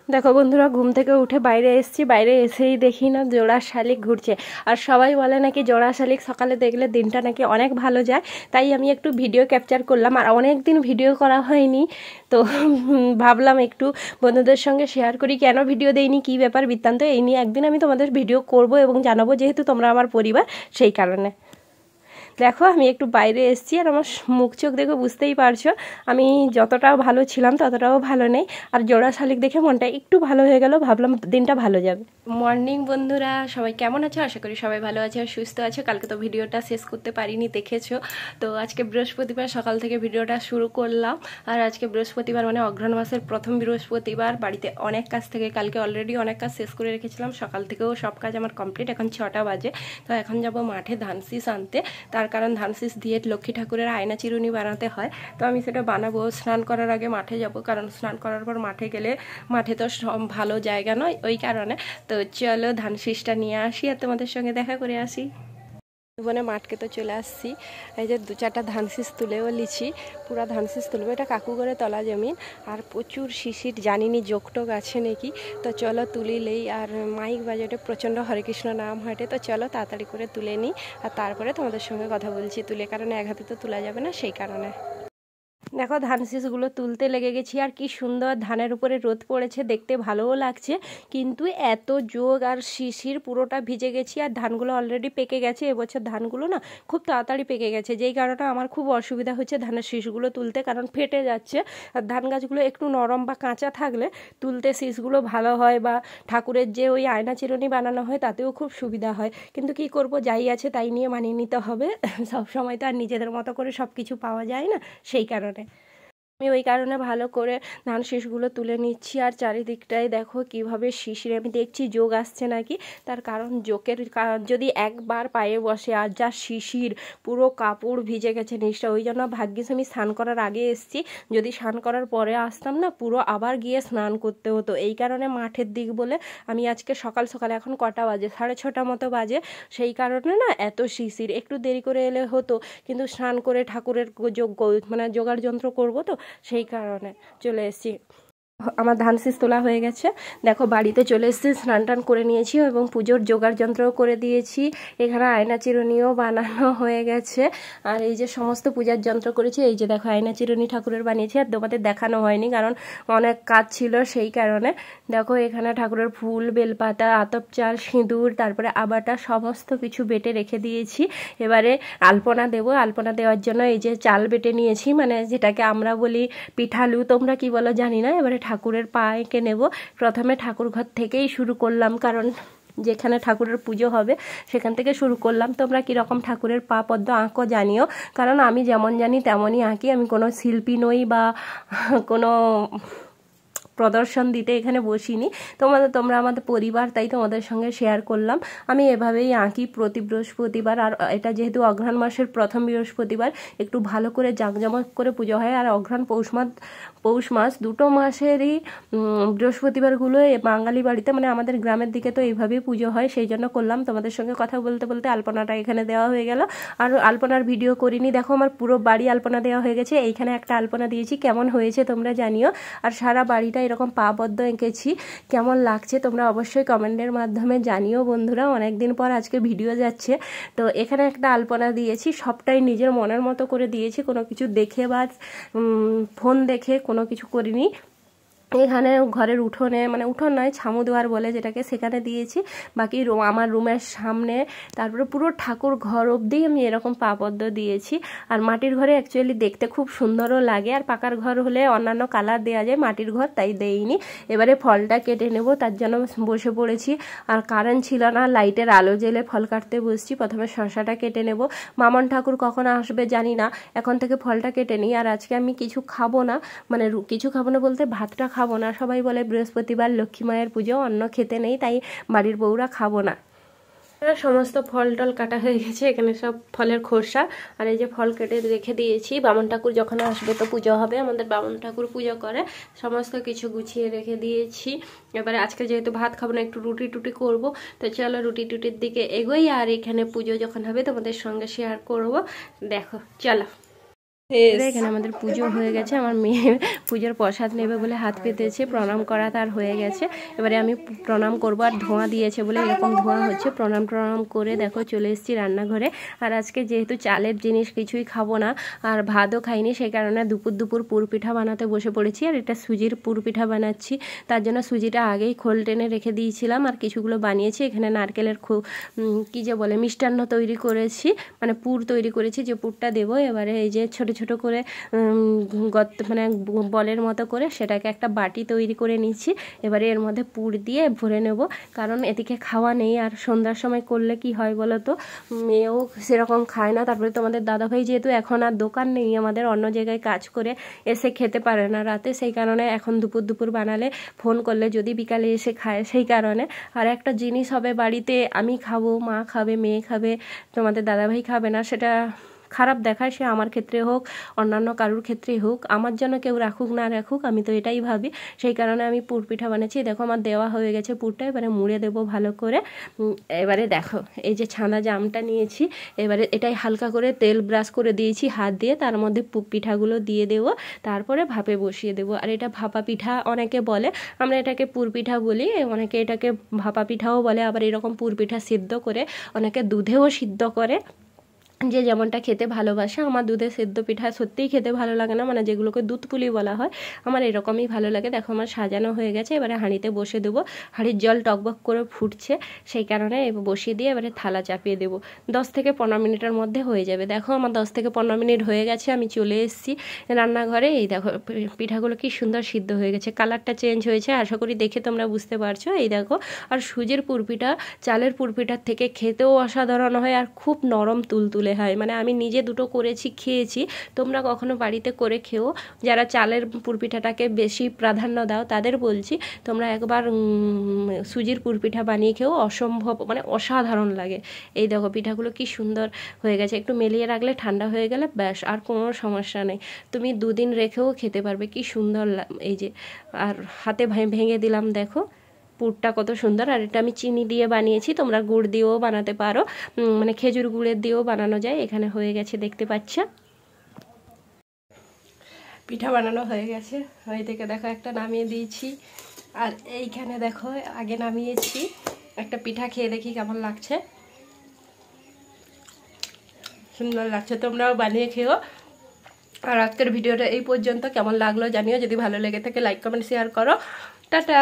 দেখো বন্ধুরা, ঘুম থেকে উঠে বাইরে এসেছি। বাইরে এসেই দেখি না জোড়া শালিক ঘুরছে। আর সবাই বলে নাকি জোড়া শালিক সকালে দেখলে দিনটা নাকি অনেক ভালো যায়। তাই আমি একটু ভিডিও ক্যাপচার করলাম। আর অনেক দিন ভিডিও করা হয়নি, তো ভাবলাম একটু বন্ধুদের সঙ্গে শেয়ার করি। কেন ভিডিও দেইনি, কী ব্যাপার বৃত্তান্ত, এই নিয়ে একদিন আমি তোমাদের ভিডিও করব এবং জানাবো, যেহেতু তোমরা আমার পরিবার, সেই কারণে। দেখো আমি একটু বাইরে এসেছি, আর আমার মুখ চোখ দেখে বুঝতেই পারছো আমি যতটাও ভালো ছিলাম ততটাও ভালো নেই। আর জোড়া শালিক দেখে মনটা একটু ভালো হয়ে গেল, ভাবলাম দিনটা ভালো যাবে। মর্নিং বন্ধুরা, সবাই কেমন আছো? আশা করি সবাই ভালো আছে আর সুস্থ আছো। কালকে তো ভিডিওটা শেষ করতে পারিনি, দেখেছো। তো আজকে বৃহস্পতিবার সকাল থেকে ভিডিওটা শুরু করলাম। আর আজকে বৃহস্পতিবার মানে অঘ্রাণ মাসের প্রথম বৃহস্পতিবার। বাড়িতে অনেক কাজ থেকে কালকে অলরেডি অনেক কাজ শেষ করে রেখেছিলাম। সকাল থেকেও সব কাজ আমার কমপ্লিট। এখন 6টা বাজে। তো এখন যাব মাঠে ধান শীষ আনতে। তার কারণ ধান শীষ দিয়ে লক্ষ্মী ঠাকুরের আয়না চিরুনি বানাতে হয়। তো আমি সেটা বানাবো। স্নান করার আগে মাঠে যাব, কারণ স্নান করার পর মাঠে গেলে মাঠে তো ভালো জায়গা নয়, ওই কারণে। তো চলো ধান শীষটা নিয়ে আসি আর তোমাদের সঙ্গে দেখা করে আসি। বনে মাঠকে তো চলে আসছি। এই যে 2-4টা ধান শীষ তুলেও লিছি। পুরা ধান শীষ তুলবো। এটা কাকু করে তলা জমিন, আর প্রচুর শিশির, জানিনি যোগটোগ আছে নাকি। তো চলো তুলিলেই। আর মাইক বাজেটে প্রচণ্ড হরে কৃষ্ণ নাম হাঁটে। তো চলো তাড়াতাড়ি করে তুলে নিই, আর তারপরে তোমাদের সঙ্গে কথা বলছি। তুলে কারণে এক হাতে তো তোলা যাবে না, সেই কারণে। দেখো ধান শীষগুলো তুলতে লেগে গেছি। আর কি সুন্দর ধানের উপরে রোদ পড়েছে, দেখতে ভালোও লাগছে। কিন্তু এত যোগ আর শিশির, পুরোটা ভিজে গেছি। আর ধানগুলো অলরেডি পেকে গেছে। এবছর ধানগুলো না খুব তাড়াতাড়ি পেকে গেছে, যেই কারণে আমার খুব অসুবিধা হচ্ছে ধানের শীষগুলো তুলতে, কারণ ফেটে যাচ্ছে। আর ধান গাছগুলো একটু নরম বা কাঁচা থাকলে তুলতে শীষগুলো ভালো হয়, বা ঠাকুরের যে ওই আয়না চিরুনি বানানো হয় তাতেও খুব সুবিধা হয়। কিন্তু কি করব, যাই আছে তাই নিয়ে মানিয়ে নিতে হবে। সব সময় তো আর নিজেদের মতো করে সব কিছু পাওয়া যায় না, সেই কারণে আমি ওই কারণে ভালো করে ধান শীষগুলো তুলে নিচ্ছি। আর চারিদিকটায় দেখো কিভাবে শিশিরে, আমি দেখছি যোগ আসছে নাকি। তার কারণ যোগের যদি একবার পায়ে বসে, আর যা শিশির, পুরো কাপড় ভিজে গেছে নিচটা। ওই জন্য ভাগ্যিস আমি স্নান করার আগে এসেছি। যদি স্নান করার পরে আসতাম না, পুরো আবার গিয়ে স্নান করতে হতো। এই কারণে মাঠের দিক বলে আমি আজকে সকাল সকাল, এখন কটা বাজে, 6:30 মতো বাজে, সেই কারণে না এত শিশির। একটু দেরি করে এলে হতো, কিন্তু স্নান করে ঠাকুরের মানে জোগাড় যন্ত্র করবো, তো সেই কারণে চলে এসেছি। আমার ধান শীষ তোলা হয়ে গেছে। দেখো বাড়িতে চলে এসেছি, স্নান টান করে নিয়েছি এবং পুজোর জোগাড় যন্ত্রও করে দিয়েছি। এখানে আয়না চিরুনিও বানানো হয়ে গেছে। আর এই যে সমস্ত পূজার যন্ত্র করেছি। এই যে দেখো আয়না চিরুনি ঠাকুরের বানিয়েছি, আর তোমাদের দেখানো হয়নি কারণ অনেক কাজ ছিল, সেই কারণে। দেখো এখানে ঠাকুরের ফুল, বেলপাতা, আতপ চাল, সিঁদুর, তারপরে আবাটা, সমস্ত কিছু বেটে রেখে দিয়েছি। এবারে আলপনা দেবো। আলপনা দেওয়ার জন্য এই যে চাল বেটে নিয়েছি, মানে যেটাকে আমরা বলি পিঠালু, তোমরা কি বলো জানি না। এবারে ঠাকুরের পা এঁকে নেব। প্রথমে ঠাকুর ঘর থেকেই শুরু করলাম, কারণ যেখানে ঠাকুরের পুজো হবে সেখান থেকে শুরু করলাম। তোমরা কীরকম ঠাকুরের পা পদ্ম আঁকো জানিও, কারণ আমি যেমন জানি তেমনই আঁকি। আমি কোনো শিল্পী নই বা কোনো প্রদর্শন দিতে এখানে বসিনি। তোমরা আমাদের পরিবার, তাই তোমাদের সঙ্গে শেয়ার করলাম। আমি এভাবেই আঁকি প্রতি বৃহস্পতিবার। আর এটা যেহেতু অঘ্রাণ মাসের প্রথম বৃহস্পতিবার, একটু ভালো করে জাঁকজমক করে পুজো হয়। আর অঘ্রাণ পৌষ মাস দুটো মাসেরই বৃহস্পতিবারগুলো বাঙালি বাড়িতে, মানে আমাদের গ্রামের দিকে তো এইভাবেই পুজো হয়, সেই জন্য করলাম। তোমাদের সঙ্গে কথা বলতে বলতে আলপনাটা এখানে দেওয়া হয়ে গেল। আর আলপনার ভিডিও করিনি। দেখো আমার পুরো বাড়ি আলপনা দেওয়া হয়ে গেছে। এইখানে একটা আলপনা দিয়েছি, কেমন হয়েছে তোমরা জানিও। আর সারা বাড়িটা এরকম পা পদ্ম এঁকেছি, কেমন লাগছে তোমরা অবশ্যই কমেন্টের মাধ্যমে জানিও বন্ধুরা। অনেকদিন পর আজকে ভিডিও যাচ্ছে। তো এখানে একটা আলপনা দিয়েছি, সবটাই নিজের মনের মতো করে দিয়েছি, কোনো কিছু দেখে বা ফোন দেখে কোনো কিছু করিনি। এখানে ঘরের উঠোনে, মানে উঠোন নয়, ছামুদুয়ার বলে যেটাকে, সেখানে দিয়েছি। বাকি আমার রুমের সামনে, তারপরে পুরো ঠাকুর ঘর অবধি আমি এরকম পাপদ্ম দিয়েছি। আর মাটির ঘরে অ্যাকচুয়ালি দেখতে খুব সুন্দরও লাগে। আর পাকার ঘর হলে অন্যান্য কালার দেওয়া যায়, মাটির ঘর তাই দেইনি। এবারে ফলটা কেটে নেব, তার জন্য বসে পড়েছি। আর কারেন্ট ছিল না, লাইটের আলো জ্বেলে ফল কাটতে বসছি। প্রথমে শসাটা কেটে নেব। মামন ঠাকুর কখন আসবে জানি না, এখন থেকে ফলটা কেটে নিই। আর আজকে আমি কিছু খাবো না, মানে কিছু খাবো না বলতে ভাতটা খাবো না। সবাই বলে বৃহস্পতিবার লক্ষ্মী মায়ের পুজো, অন্ন খেতে নেই, তাই বাড়ির বউরা খাবো না। সমস্ত ফল টল কাটা হয়ে গেছে, এখানে সব ফলের খোসা। আর এই যে ফল কেটে রেখে দিয়েছি। বামন ঠাকুর যখন আসবে তো পুজো হবে, আমাদের বামন ঠাকুর পুজো করে। সমস্ত কিছু গুছিয়ে রেখে দিয়েছি। এবারে আজকে যেহেতু ভাত খাবো না, একটু রুটি টুটি করবো। তো চলো রুটি টুটির দিকে এগোই। আর এখানে পুজো যখন হবে তোমাদের সঙ্গে শেয়ার করব। দেখো চলো। এখানে আমাদের পুজো হয়ে গেছে, আমার মেয়ের পুজোর প্রসাদ নেবে বলে হাত পেতেছে, প্রণাম করা তার হয়ে গেছে। এবারে আমি প্রণাম করবো, আর ধোঁয়া দিয়েছে বলে এরকম ধোঁয়া হচ্ছে। প্রণাম করে দেখো চলে এসেছি রান্নাঘরে। আর আজকে যেহেতু চালের জিনিস কিছুই খাবো না আর ভাতও খাইনি, সেই কারণে দুপুর পুর পিঠা বানাতে বসে পড়েছি। আর এটা সুজির পুর পিঠা বানাচ্ছি, তার জন্য সুজিটা আগেই খোল টেনে রেখে দিয়েছিলাম আর কিছুগুলো বানিয়েছি। এখানে নারকেলের কি যে বলে মিষ্টান্ন তৈরি করেছি, মানে পুর তৈরি করেছি, যে পুরটা দেবো। এবারে এই যে ছোট ছোট করে মানে বলের মতো করে সেটাকে একটা বাটি তৈরি করে নিচ্ছি। এবারে এর মধ্যে পুর দিয়ে ভরে নেব, কারণ এদিকে খাওয়া নেই। আর সন্ধ্যার সময় করলে কি হয় বলো তো, মেয়েও সেরকম খায় না। তারপরে তোমাদের দাদাভাই যেহেতু এখন আর দোকান নেই, আমাদের অন্য জায়গায় কাজ করে এসে খেতে পারে না রাতে, সেই কারণে এখন দুপুর বানালে ফোন করলে যদি বিকালে এসে খায়, সেই কারণে। আর একটা জিনিস হবে বাড়িতে, আমি খাবো, মা খাবে, মেয়ে খাবে, তোমাদের দাদাভাই খাবে না, সেটা খারাপ দেখায়। সে আমার ক্ষেত্রে হোক, অন্যান্য কারুর ক্ষেত্রেই হোক, আমার জন্য কেউ রাখুক না রাখুক, আমি তো এটাই ভাবি। সেই কারণে আমি পুর পিঠা বানাচ্ছি। দেখো আমার দেওয়া হয়ে গেছে পুরটা, এবারে মুড়ে দেবো ভালো করে। এবারে দেখো এই যে ছানা জামটা নিয়েছি, এবারে এটাই হালকা করে তেল ব্রাশ করে দিয়েছি হাত দিয়ে, তার মধ্যে পিঠাগুলো দিয়ে দেবো, তারপরে ভাপে বসিয়ে দেবো। আর এটা ভাপা পিঠা অনেকে বলে, আমরা এটাকে পুর পিঠা বলি, অনেকে এটাকে ভাপা পিঠাও বলে। আবার এরকম পুর পিঠা সিদ্ধ করে অনেকে দুধেও সিদ্ধ করে, যে যেমনটা খেতে ভালোবাসে। আমার দুধের সেদ্ধ পিঠা সত্যিই খেতে ভালো লাগে না, মানে যেগুলোকে দুধ পুলি বলা হয়, আমার এরকমই ভালো লাগে। দেখো আমার সাজানো হয়ে গেছে, এবারে হাঁড়িতে বসে দেবো। হাঁড়ির জল টকবক করে ফুটছে, সেই কারণে বসিয়ে দিয়ে এবারে থালা চাপিয়ে দেবো। 10 থেকে 15 মিনিটের মধ্যে হয়ে যাবে। দেখো আমার 10 থেকে 15 মিনিট হয়ে গেছে, আমি চলে এসেছি রান্নাঘরে। এই দেখো পিঠাগুলো কি সুন্দর সিদ্ধ হয়ে গেছে, কালারটা চেঞ্জ হয়েছে, আশা করি দেখে তোমরা বুঝতে পারছো। এই দেখো, আর সুজির পুরপিঠা চালের পুরপিঠার থেকে খেতেও অসাধারণ হয়, আর খুব নরম তুলতুলে হয়। মানে আমি নিজে দুটো করেছি, খেয়েছি, তোমরা কখনো বাড়িতে করে খেও। যারা চালের পুরপিঠাটাকে বেশি প্রাধান্য দাও তাদের বলছি, তোমরা একবার সুজির পুরপিঠা বানিয়ে খেও, অসম্ভব মানে অসাধারণ লাগে। এই দেখো পিঠাগুলো কি সুন্দর হয়ে গেছে, একটু মেলিয়ে রাখলে ঠান্ডা হয়ে গেলে ব্যাস আর কোনো সমস্যা নেই, তুমি 2 দিন রেখেও খেতে পারবে, কি সুন্দর। এই যে আর হাতে ভেঙে দিলাম, দেখো পুরটা কত সুন্দর। আর এটা আমি চিনি দিয়ে বানিয়েছি, তোমরা গুড় দিয়েও বানাতে পারো, মানে খেজুর গুড়ের দিয়েও বানানো যায়। এখানে হয়ে গেছে, দেখতে পাচ্ছ পিঠা বানানো হয়ে গেছে। ওই থেকে দেখো একটা নামিয়ে দিয়েছি, আর এইখানে দেখো আগে নামিয়েছি। একটা পিঠা খেয়ে দেখি কেমন লাগছে, সুন্দর লাগছে, তোমরাও বানিয়ে খেও। আর আজকের ভিডিওটা এই পর্যন্ত, কেমন লাগলো জানিও, যদি ভালো লেগে থাকে লাইক কমেন্ট শেয়ার করো। টাটা।